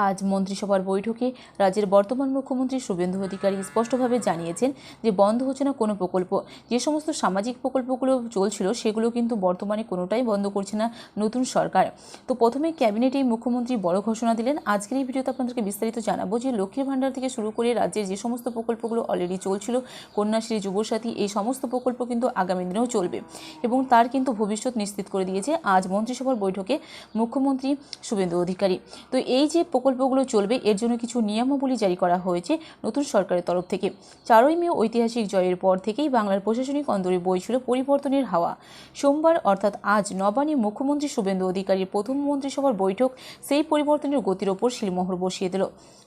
আজ মন্ত্রিসভার বৈঠকে রাজ্যের বর্তমান মুখ্যমন্ত্রী শুভেন্দু অধিকারী স্পষ্টভাবে জানিয়েছেন যে বন্ধ হচ্ছে না কোনো প্রকল্প। যে সমস্ত সামাজিক প্রকল্পগুলো চলছিল সেগুলো কিন্তু বর্তমানে কোনোটাই বন্ধ করছে না নতুন সরকার। তো প্রথমে ক্যাবিনেটেই মুখ্যমন্ত্রী বড় ঘোষণা দিলেন। আজকের এই ভিডিওতে আপনাদেরকে বিস্তারিত জানাবো যে লক্ষ্মীর ভাণ্ডার থেকে শুরু করে রাজ্যের যে সমস্ত প্রকল্পগুলো অলরেডি চলছিল, কন্যাশ্রী, যুবসাথী, এই সমস্ত প্রকল্প কিন্তু আগামী দিনেও চলবে এবং তার কিন্তু ভবিষ্যৎ নিশ্চিত করে দিয়েছে আজ মন্ত্রিসভার বৈঠকে মুখ্যমন্ত্রী শুভেন্দু অধিকারী। তো এই যে প্রকল্পগুলো চলবে এর জন্য কিছু নিয়মাবলী জারি করা হয়েছে নতুন সরকারের তরফ থেকে। 4ই মে ঐতিহাসিক জয়ের পর থেকেই বাংলার প্রশাসনিক অন্দরে বইছিল পরিবর্তনের হাওয়া। সোমবার অর্থাৎ আজ নবান্নে মুখ্যমন্ত্রী শুভেন্দু অধিকারীর প্রথম মন্ত্রিসভার বৈঠক সেই পরিবর্তনের গতির ওপর শিলমোহর বসিয়ে দিল।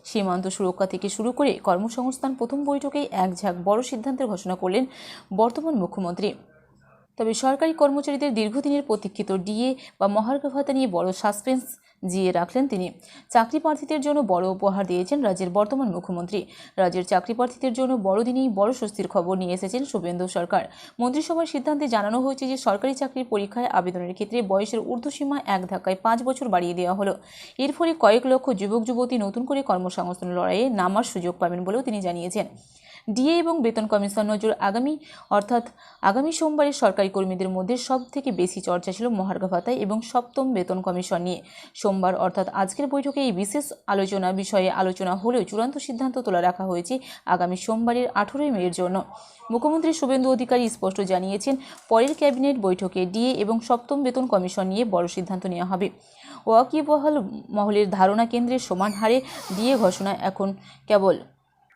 সীমান্ত সুরক্ষা থেকে শুরু করে কর্মসংস্থান প্রথম বৈঠকেই এক ঝাঁক বড় সিদ্ধান্তের ঘোষণা করলেন বর্তমান মুখ্যমন্ত্রী। তবে সরকারি কর্মচারীদের দীর্ঘদিনের প্রতীক্ষিত ডিএ বা মহার্ঘ ভাতা নিয়ে বড় সাসপেন্স জিয়ে রাখলেন তিনি। চাকরি প্রার্থীদের জন্য বড় উপহার দিয়েছেন রাজ্যের বর্তমান মুখ্যমন্ত্রী। রাজ্যের চাকরি প্রার্থীদের জন্য বড়দিনেই বড় স্বস্তির খবর নিয়ে এসেছেন শুভেন্দু সরকার। মন্ত্রিসভার সিদ্ধান্তে জানানো হয়েছে যে সরকারি চাকরির পরীক্ষায় আবেদনের ক্ষেত্রে বয়সের ঊর্ধ্বসীমা এক ধাক্কায় 5 বছর বাড়িয়ে দেওয়া হলো। এর ফলে কয়েক লক্ষ যুবক যুবতী নতুন করে কর্মসংস্থানের লড়াইয়ে নামার সুযোগ পাবেন বলেও তিনি জানিয়েছেন। ডিএ এবং বেতন কমিশন নজর আগামী সোমবারে সরকারি কর্মীদের মধ্যে সব থেকে বেশি চর্চা ছিল মহার্ঘ ভাতা এবং সপ্তম বেতন কমিশন নিয়ে। সোমবার অর্থাৎ আজকের বৈঠকে এই বিশেষ বিষয়ে আলোচনা হলেও চূড়ান্ত সিদ্ধান্ত তোলা রাখা হয়েছে আগামী সোমবারের 18ই মের জন্য। মুখ্যমন্ত্রী শুভেন্দু অধিকারী স্পষ্ট জানিয়েছেন পরের ক্যাবিনেট বৈঠকে ডিএ এবং সপ্তম বেতন কমিশন নিয়ে বড় সিদ্ধান্ত নেওয়া হবে। ওয়াকিবহাল মহলের ধারণা কেন্দ্রের সমান হারে ডিএ ঘোষণা এখন কেবল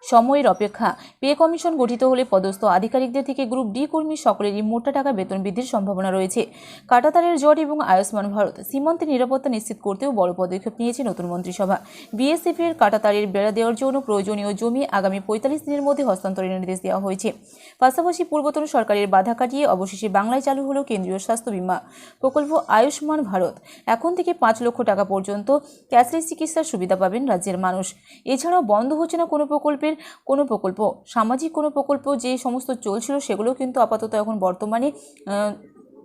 সময়ের অপেক্ষা। পে কমিশন গঠিত হলে পদস্থ আধিকারিকদের থেকে গ্রুপ ডি কর্মী সকলেরই মোটা টাকা বেতন বৃদ্ধির সম্ভাবনা রয়েছে। কাঁটাতারের জট এবং আয়ুষ্মান ভারত সীমান্তের নিরাপত্তা নিশ্চিত করতেও বড় পদক্ষেপ নিয়েছে নতুন মন্ত্রিসভা। বিএসএফ এর কাঁটাতারের বেড়া দেওয়ার জন্য প্রয়োজনীয় জমি আগামী 45 দিনের মধ্যে হস্তান্তরের নির্দেশ দেওয়া হয়েছে। পাশাপাশি পূর্বতন সরকারের বাধা কাটিয়ে অবশেষে বাংলায় চালু হলো কেন্দ্রীয় স্বাস্থ্য বীমা প্রকল্প আয়ুষ্মান ভারত। এখন থেকে 5 লক্ষ টাকা পর্যন্ত ক্যাশলেস চিকিৎসার সুবিধা পাবেন রাজ্যের মানুষ। এছাড়াও বন্ধ হচ্ছে না কোনো প্রকল্প, সামাজিক কোনো প্রকল্প যে সমস্ত চলছিল সেগুলো কিন্তু আপাতত এখন বর্তমানে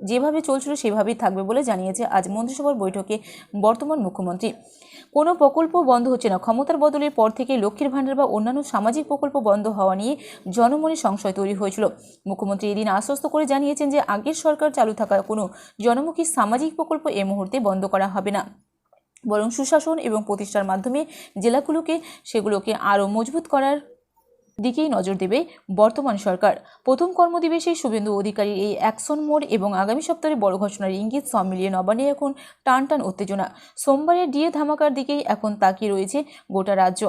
যেভাবে চলছিল সেভাবেই থাকবে বলে জানিয়েছে আজ মন্ত্রিসভার বৈঠকে বর্তমান মুখ্যমন্ত্রী। কোনো প্রকল্প বন্ধ হচ্ছে না। ক্ষমতার বদলের পর থেকে লক্ষ্মীর ভাণ্ডার বা অন্যান্য সামাজিক প্রকল্প বন্ধ হওয়া নিয়ে জনমনে সংশয় তৈরি হয়েছিল। মুখ্যমন্ত্রী এদিন আশ্বস্ত করে জানিয়েছেন যে আগের সরকার চালু থাকা কোনো জনমুখী সামাজিক প্রকল্প এই মুহূর্তে বন্ধ করা হবে না, বরং সুশাসন এবং প্রতিষ্ঠার মাধ্যমে সেগুলোকে আরও মজবুত করার দিকেই নজর দেবে বর্তমান সরকার। প্রথম কর্মদিবসেই শুভেন্দু অধিকারীর এই অ্যাকশন মোড এবং আগামী সপ্তাহে বড় ঘোষণার ইঙ্গিত সব মিলিয়ে নবান্নে এখন টান উত্তেজনা। সোমবারের ডিএ ধামাকার দিকেই এখন তাকিয়ে রয়েছে গোটা রাজ্য।